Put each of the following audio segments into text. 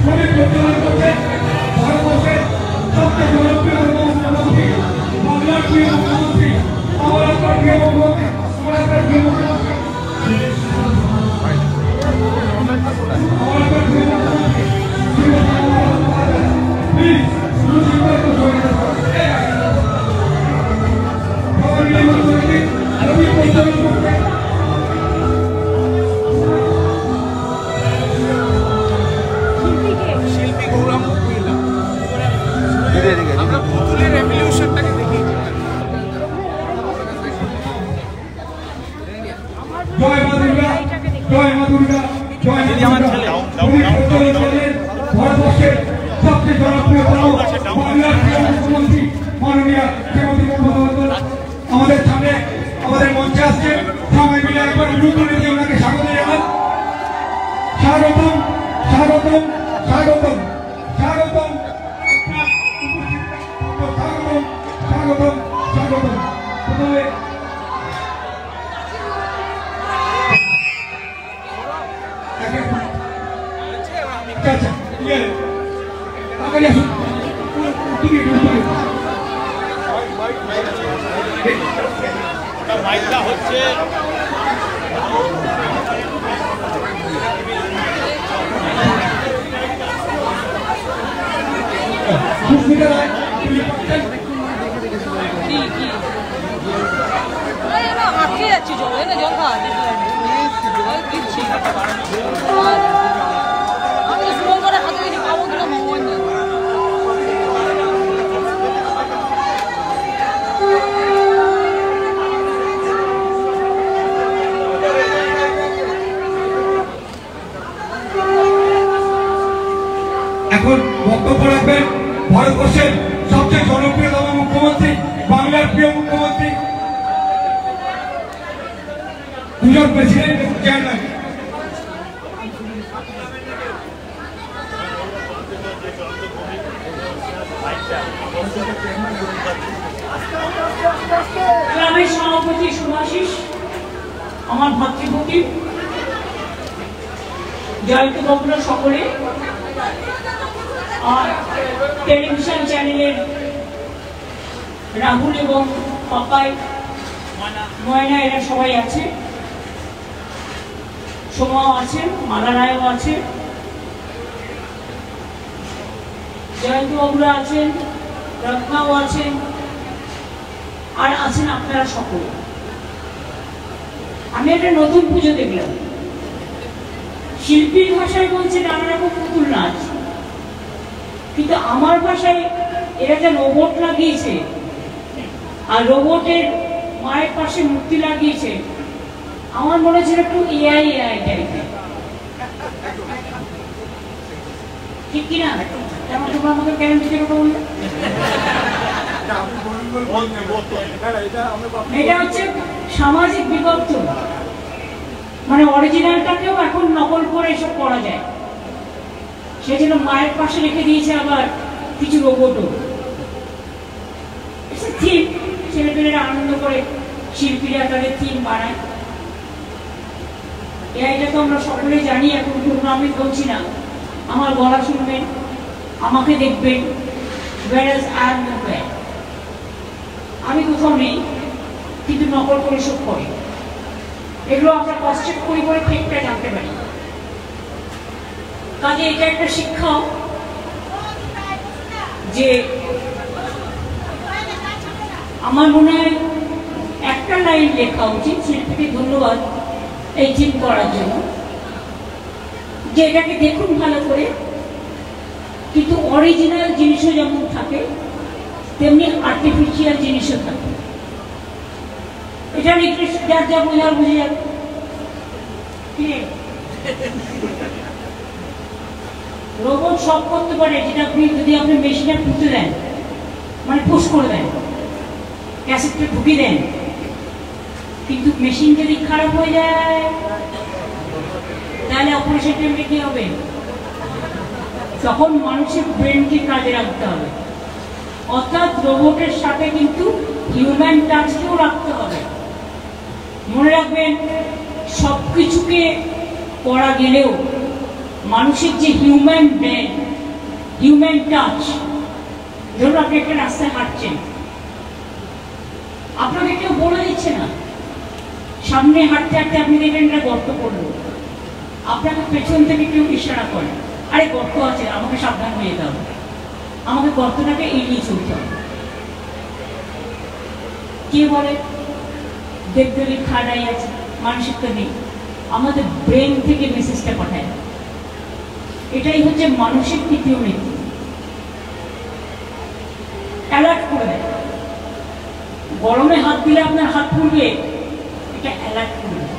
শ্রমিক প্রচলন করছে ভারতবর্ষের সবচেয়ে জনপ্রিয় মুখ্যমন্ত্রী, বাংলার প্রিয় মুখ্যমন্ত্রী, আমার আপনার প্রিয় মুখ্যমন্ত্রী, আমার আপনার প্রিয় মুখ্যমন্ত্রী, আমার আপনার প্রিয় মুখ্যমন্ত্রী। প্লিজ শিল্পী গৌরাঙ্গ কুইলা আমরা পুতুলের রেভলিউশনটাকে দেখি। জয় মা দুর্গা, জয় মা দুর্গা, জয় মা দুর্গা। ভারতবর্ষের সবচেয়ে জনপ্রিয় বাংলার প্রিয় মুখ্যমন্ত্রী মাননীয় শ্রীমতী মমতা বন্দ্যোপাধ্যায় আমাদের সামনে আমাদের মঞ্চে আসছে। সবাই মিলে একবার অনুরোধ করে দিয়ে ওনাকে স্বাগত জানান। স্বাগতম, স্বাগতম, স্বাগতম, স্বাগতম, স্বাগতম, স্বাগতম, স্বাগতম। প্রথমে আচ্ছা ইয়ে আগে আসুন মাইকটা হচ্ছে সুস্মিতা রায় আটকে যাচ্ছি জল না জল খাওয়া দিচ্ছি আমি সুমন করে হাতে দিচ্ছি পাবো কিনা ভগবান জানে। এখন বক্তব্য রাখবেন ভারতবর্ষের সবচেয়ে জনপ্রিয়তম মুখ্যমন্ত্রী, বাংলার প্রিয় মুখ্যমন্ত্রী, দুজন প্রেসিডেন্ট এবং চেয়ারম্যান। গ্রামের সভাপতি শুভাশিস, আমার ভাতৃপতি, জয়ন্তী বগুড়া সকলে, আর টেলিভিশন চ্যানেলের রাহুল এবং পাপাই, ময়না, এরা সবাই আছে, সোমাও আছে, মালা রায়ও আছে, জয়ন্তী বগুড়া আছেন, রত্নাও আছেন, আর আছেন আপনারা সকলে। আমি একটা নতুন পুজো দেখলাম, শিল্পীর ভাষায় বলছে নানা রকম পুতুল নাচ, কিন্তু আমার ভাষায় এরা একটা রোবট লাগিয়েছে, আর রোবটের মায়ের পাশে মূর্তি লাগিয়েছে। আমার মনে হচ্ছে একটু এআই টাইপের, ঠিক কিনা? তেমন তোমরা আমাকে কেন দিতে কথা বললে? এটা হচ্ছে সামাজিক বিবর্তন, মানে অরিজিনালটাকেও এখন নকল করে এসব করা যায়। সেই জন্য মায়ের পাশে রেখে দিয়েছে আবার কিছু রোবটও। থিম, ছেলেপেলেরা আনন্দ করে শিল্পীরা তাদের থিম বানায়। এটা তো আমরা সকলেই জানি, এখন ধরুন আমি বলছি না, আমার গলা শুনবেন, আমাকে দেখবেন, আমি কোথাও নেই, কিন্তু নকল করে সব করে। এগুলো আমরা কষ্টের করি করে ফেকটা জানতে পারি। কাজে এটা একটা শিক্ষা যে আমার মনে হয় একটা লাইন লেখা উচিত। শিল্পীকে ধন্যবাদ এই থিম করার জন্য, যে এটাকে দেখুন ভালো করে, কিন্তু অরিজিনাল জিনিসও যেমন থাকে তেমনি আর্টিফিশিয়াল জিনিসও থাকে। এটা নির্দিষ্ট যার যা বোঝার বুঝে যাবে। রোবট সব করতে পারে, যেটা আপনি যদি আপনি মেশিনে পুঁতে দেন, মানে পুশ করে দেন, ক্যাসেটটা ঢুকিয়ে দেন, কিন্তু মেশিন যদি খারাপ হয়ে যায় তাহলে অপারেশন টেবিলে কি হবে? তখন মানুষের ব্রেনকে কাজে রাখতে হবে। অর্থাৎ রোবটের সাথে কিন্তু হিউম্যান টাচকেও রাখতে হবে। মনে রাখবেন, সব কিছুকে করা গেলেও মানুষের যে হিউম্যান ব্রেন, হিউম্যান টাচ। ধরুন আপনি একটা রাস্তায় হাঁটছেন, আপনাকে কেউ বলে দিচ্ছে না, সামনে হাঁটতে হাঁটতে আপনি দেখলেন একটা গর্ত পড়লো, আপনাকে পেছন থেকে কেউ ইশারা করে, আরে গর্ত আছে, আমাকে সাবধান হয়ে যেতে হবে, আমাকে গর্তটাকে এড়িয়ে চলতে হবে। কে বলে? দেবদেবী খাড়াই আছে, মানুষের তো নেই, আমাদের ব্রেন থেকে মেসেজটা পাঠায়। এটাই হচ্ছে মানুষের তৃতীয় নীতি, অ্যালার্ট করে দেয়। গরমে হাত দিলে আপনার হাত পুড়বে, এটা অ্যালার্ট করে দেয়।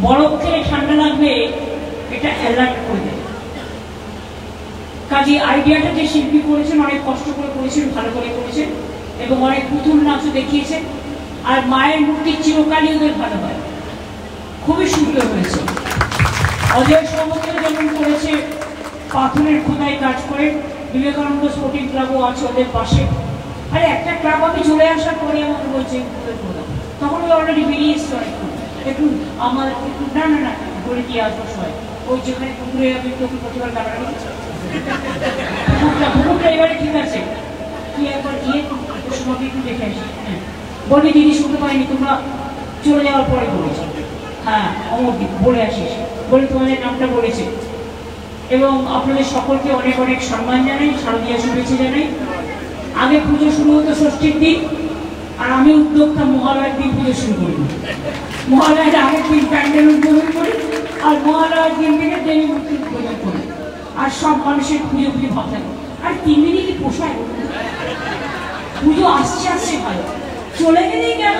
বরফ খেলে ঠান্ডা লাগবে, এটা অ্যালার্ট করে দেয়। কাজে আইডিয়াটা যে শিল্পী করেছেন অনেক কষ্ট করে করেছেন, ভালো করে করেছেন এবং অনেক পুতুল নাচও দেখিয়েছেন। আর মায়ের মূর্তি চিরকালই ওদের ভালো হয়, খুবই সুন্দর হয়েছে। অজয় সৌমকে যেমন করেছে পাথরের খোদাই কাজ করে, বিবেকানন্দ স্পোর্টিং ক্লাবও আছে ওদের পাশে। আরে একটা ক্লাব আমি চলে আসার পরে আমাকে বলছে তখন ওই অলরেডি বেরিয়ে এসছে অনেকক্ষণ, একটু আমার একটু না না না বলে দিয়ে আসবো সবাই, ওই যেখানে পুকুরে আমি তোকে প্রতিবার কাটানো পুকুরটা এবারে ঠিক আছে, তুই একবার গিয়ে তোমাকে একটু দেখে আসি। হ্যাঁ বলি দিদি শুনতে পাইনি, তোমরা চলে যাওয়ার পরে বলেছ, হ্যাঁ অমরদীপ বলে আসিস, বলে তোমাদের নামটা বলেছে। এবং আপনাদের সকলকে অনেক অনেক সম্মান জানাই, শারদীয়া শুভেচ্ছা জানাই। আগে পুজো শুরু হতো ষষ্ঠীর দিন, আর আমি উদ্যোক্তা মহালয়ের দিন পুজো শুরু করি। মহালয়ের আগের দিন প্যান্ডেল উদ্বোধন করি, আর মহালয়ের দিন থেকে দেবী মূর্তি উদ্বোধন করি, আর সব মানুষের পুজো পুজো ভাব থাকে। আর 3 দিনই কি পোষায়? পুজো আসছে আসছে ভালো, চলে গেলেই কেন?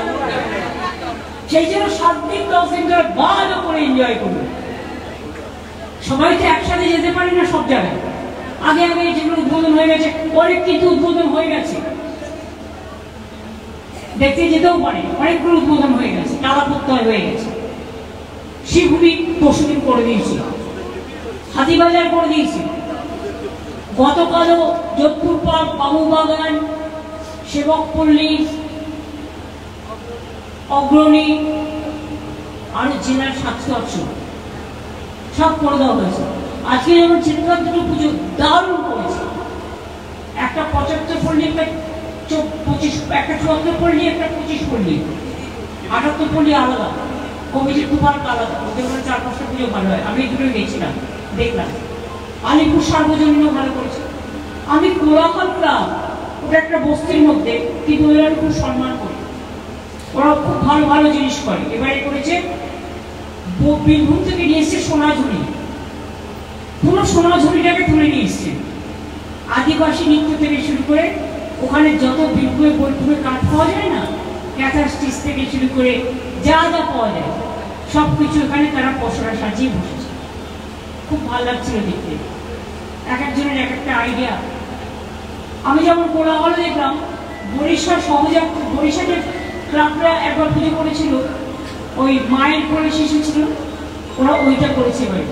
সেই জন্য 7 দিন 10 দিন ধরে ভালো করে এনজয় করবে। সবাই তো একসাথে যেতে পারি না সব জায়গায়, আগে আগে যেগুলো উদ্বোধন হয়ে গেছে, অনেক কিছু উদ্বোধন হয়ে গেছে, দেখতে যেতেও পারে, অনেকগুলো উদ্বোধন হয়ে গেছে, টালা প্রত্যয় হয়ে গেছে। শিবভূমি পরশুদিন করে দিয়েছি, হাতিবাজার করে দিয়েছি, গতকালও যোধপুর পার্ক, বাবুবাগান, সেবকপল্লী, অগ্রণী, আর জেলার 700 সব করে দেওয়া হয়েছে। আজকে যেমন চিত্রনাথ দুটো পুজো দারুণ করেছে, একটা 75 পল্লী, একটা 25, একটা 74 পল্লী, একটা 25 পল্লী, 78 পল্লী আলাদা, কমিটির খুব আলাদা, ওদের 4-5টা পুজো ভালো হয়। আমি দুটো গেছিলাম, দেখলাম। আলিপুর সার্বজনীন ভালো করেছে। আমি কোলাহল ক্লাব, ওটা একটা বস্তির মধ্যে, কিন্তু ওদের আমি খুব সম্মান করি, ওরা খুব ভালো ভালো জিনিস করে। এবারে করেছে বীরভূম থেকে নিয়ে এসছে সোনাঝুরি, পুরো সোনাঝুরিটাকে তুলে নিয়ে এসছে, আদিবাসী নৃত্য থেকে শুরু করে ওখানে যত বীরভূমে বোলপুরে কাঠ পাওয়া যায় না, ক্যাথার স্টিচ থেকে শুরু করে যা যা পাওয়া যায় সব কিছু এখানে তারা পসরা সাজিয়ে বসেছে। খুব ভালো লাগছিল দেখতে, এক একজনের এক একটা আইডিয়া। আমি যেমন কোলাহল দেখলাম, বরিশার সহজা, বরিশালের ক্লাবরা একবার পুজো করেছিল, ওই মায়ের কোলে শিশু ছিল, ওরা ওইটা করেছে এবারে।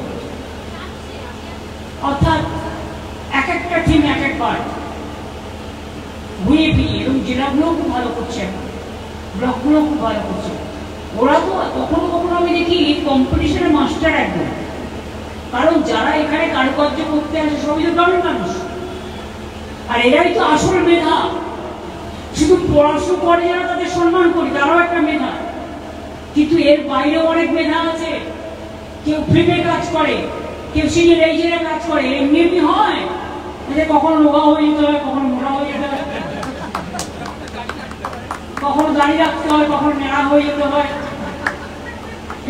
অর্থাৎ এক একটা টিম এক একবার ঘুরিয়ে ফিরিয়ে, এবং জেলাগুলোও খুব ভালো করছে, ব্লকগুলোও খুব ভালো করছে। ওরা তো কখনো কখনো আমি দেখি কম্পিটিশনের মাস্টার একদম, কারণ যারা এখানে কারুকার্য করতে আসে সবই তো গ্রামের মানুষ, আর এরাই তো আসল মেধা। শুধু পড়াশোনা করে যারা তাদের সম্মান করি, তারাও একটা মেধা, কিন্তু এর বাইরেও অনেক মেধা আছে। কেউ ফিল্মে কাজ করে, কেউ সিনিয়র রেঞ্জের কাজ করে, এমনি এমনি হয়, কখনো রোগা হয়ে যেতে হয়, কখনো মোটা হয়ে যেতে হয়, কখনো দাঁড়িয়ে রাখতে হয়, কখনো নেড়া হয়ে যেতে হয়,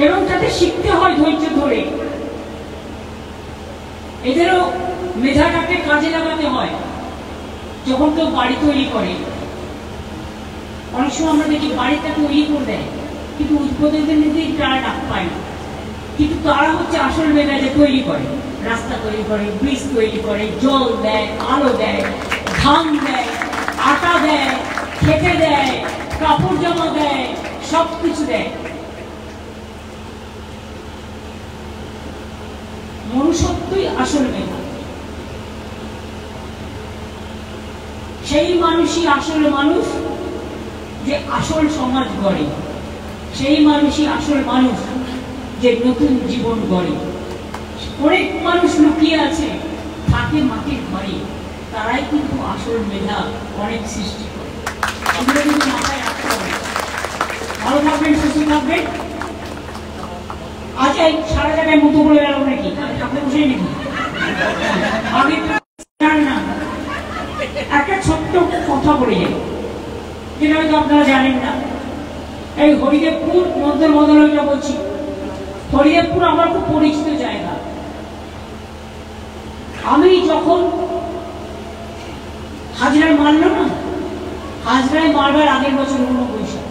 এবং তাতে শিখতে হয় ধৈর্য ধরে। এদেরও মেধাটাকে কাজে লাগাতে হয়। যখন কেউ বাড়ি তৈরি করে, অনেক সময় আমরা দেখি বাড়িটা তৈরি করে দেয়, কিন্তু উদ্বোধনের নিতে তারা ডাক পায় না, কিন্তু তারা হচ্ছে আসল মেধা, যে তৈরি করে, রাস্তা তৈরি করে, ব্রিজ তৈরি করে, জল দেয়, আলো দেয়, ধান দেয়, আটা দেয়, খেতে দেয়, কাপড় জামা দেয়, সব কিছু দেয়। মনুষ্যত্বই আসল মেধা। সেই মানুষই আসল মানুষ, যে আসল সমাজ গড়ে। সেই মানুষই আসল মানুষ, যে নতুন জীবন গড়ে। অনেক মানুষ লুকিয়ে আছে, থাকে মাটির ঘরে, তারাই কিন্তু আসল মেধা অনেক সৃষ্টি করে। এগুলো কিন্তু মাথায় রাখতে হবে। ভালো থাকবেন, সুস্থ থাকবেন। আজ এই সারা জায়গায় মতো বলে গেল নাকি? ঠাকুর বসে নাকি আগে না, একটা ছোট্ট কথা বলে যাই, যেটা হয়তো আপনারা জানেন না। এই হরিদেবপুর মধ্যে মদনটা বলছি, হরিদেবপুর আমার খুব পরিচিত জায়গা। আমি যখন হাজরায় মারল না, হাজরায় মারবার আগের বছর 89 সাল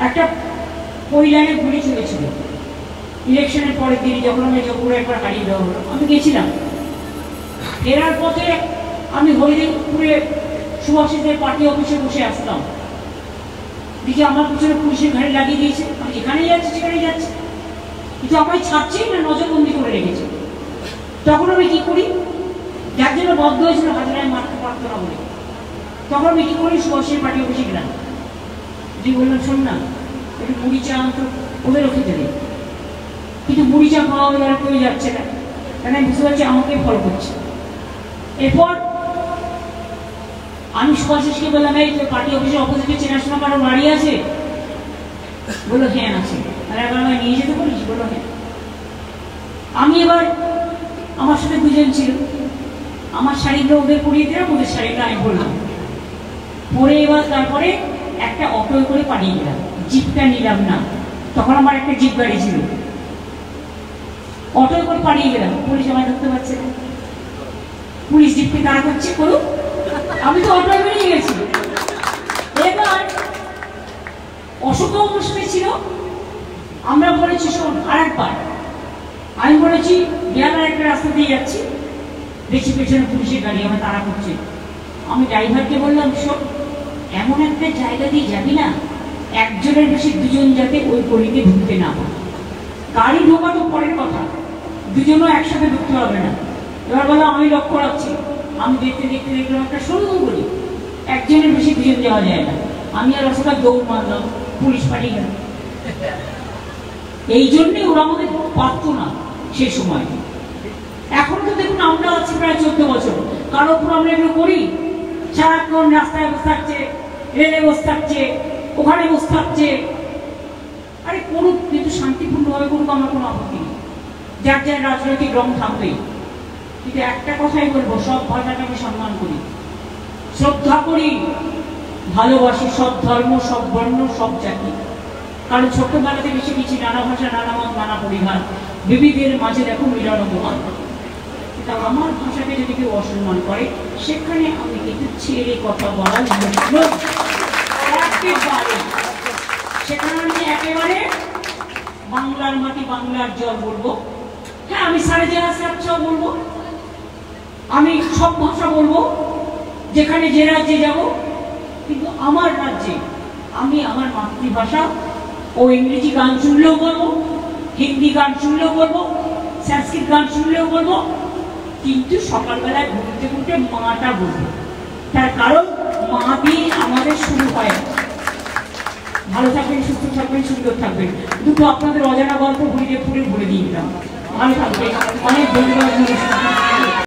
একটা ওই লাইনে গুলি চলেছিল। ইলেকশনের পরের দিন যখন আমি পুরো একবার হারিয়ে দেওয়া হলো, আমি গেছিলাম। ফেরার পথে আমি হরিদেবপুরে সুভাষিসের পার্টি অফিসে বসে আসতাম, দেখি আমার পিছনে পুলিশের ঘাড়ি লাগিয়ে দিয়েছে। আমি যেখানেই যাচ্ছি সেখানেই যাচ্ছি, কিন্তু আমায় ছাড়ছেই না, নজরবন্দি করে রেখেছে। তখন আমি কি করি, যার জন্য বদ্ধ হয়েছিল হাজারায় মারতে পারতো না বলে, তখন আমি কি করি, সুভাষের পার্টি অফিসে গেলাম। যে বললাম, শোন না, একটু মুড়ি চা তো ওদেরও খেতে দেয়, কিন্তু মুড়ি চা খাওয়া ওদের কেউ যাচ্ছে না, কেন আমি বুঝতে পারছি আমাকে ফলো করছে। এরপর আমি সুভাষিসকে বললাম, এই তো পার্টি অফিসের অপোজিটে চেনাশোনা কারো বাড়ি আছে? বললো হ্যাঁ আছে। আর একবার আমায় নিয়ে যেতে বলিস? বললো হ্যাঁ। আমি এবার, আমার সাথে দুজন ছিল, আমার শাড়িগুলো ওদের পরিয়ে দিলাম, ওদের শাড়িটা আমি বললাম পরে। এবার তারপরে একটা অটো করে পাঠিয়ে গেলাম, জিপটা নিলাম না, তখন আমার একটা জিপ গাড়ি ছিল। অটো করে পাঠিয়ে গেলাম, পুলিশ আমায় ধরতে পারছে না। পুলিশ জিপকে তাড়া করছে, করুক, আমি তো অটোয় বেরিয়ে গেছি। এবার অশোক অনুষ্ঠানে ছিল, আমরা বলেছি শোন আর একবার, আমি বলেছি বিয়ানার একটা রাস্তা দিয়ে যাচ্ছি, দেখছি পেছনে পুলিশের গাড়ি আমার তাড়া করছে। আমি ড্রাইভারকে বললাম, শোন এমন একটা জায়গা দিয়ে যাবি না, একজনের বেশি দুজন যাতে ওই গলিতে ঢুকতে না পারে। গাড়ি ঢোকা তো পরের কথা, দুজনও একসাথে ঢুকতে হবে না। এবার বললাম আমি লক্ষ্য রাখছি, আমি দেখতে দেখতে দেখলাম একটা সরু গলি, একজনের বেশি দুজন যাওয়া যায় না। আমি আর রাস্তা দৌড় মারলাম, পুলিশ পাঠিয়ে গেল। এই জন্যই ওরা আমাদের পারতো না সে সময়। এখন তো দেখুন আমরা আছি প্রায় 14 বছর, কারো উপর আমরা এগুলো করি? সারাক্ষণ রাস্তায় বসে থাকছে, রেলে বসে থাকছে, ওখানে বসে থাকছে। আরে করুক, কিন্তু শান্তিপূর্ণভাবে করুক, আমার কোনো আপত্তি নেই। যার যার রাজনৈতিক রং থাকবেই, কিন্তু একটা কথাই বলবো, সব ভাষাকে আমি সম্মান করি, শ্রদ্ধা করি, ভালোবাসি সব ধর্ম, সব বর্ণ, সব জাতি। কারণ ছোট্টবেলা থেকে শিখেছি নানা ভাষা, নানা মত, নানা পরিবার, বিবিধের মাঝে দেখো মিলন মহান। কিন্তু আমার ভাষাকে যদি কেউ অসম্মান করে, সেখানে আমি কিন্তু ছেড়ে কথা বলার একেবারে, সেখানে আমি একেবারে বাংলার মাটি, বাংলার জল বলবো। হ্যাঁ, আমি সাড়ে জাহাজ বলবো, আমি সব ভাষা বলবো, যেখানে যে রাজ্যে যাব। কিন্তু আমার রাজ্যে আমি আমার মাতৃভাষা ও ইংরেজি গান শুনলেও বলবো, হিন্দি গান শুনলেও বলবো, সংস্কৃত গান শুনলেও বলবো, কিন্তু সকালবেলায় ঘুরতে ঘুরতে মাটা বলবো। তার কারণ মা দিয়ে আমাদের শুরু হয়। ভালো থাকবেন, সুস্থ থাকবেন, সুন্দর থাকবেন। দুটো আপনাদের অজানা গল্প হরিদেবপুরে বলে দিয়ে দিলাম। ভালো থাকবেন, অনেক ধন্যবাদ।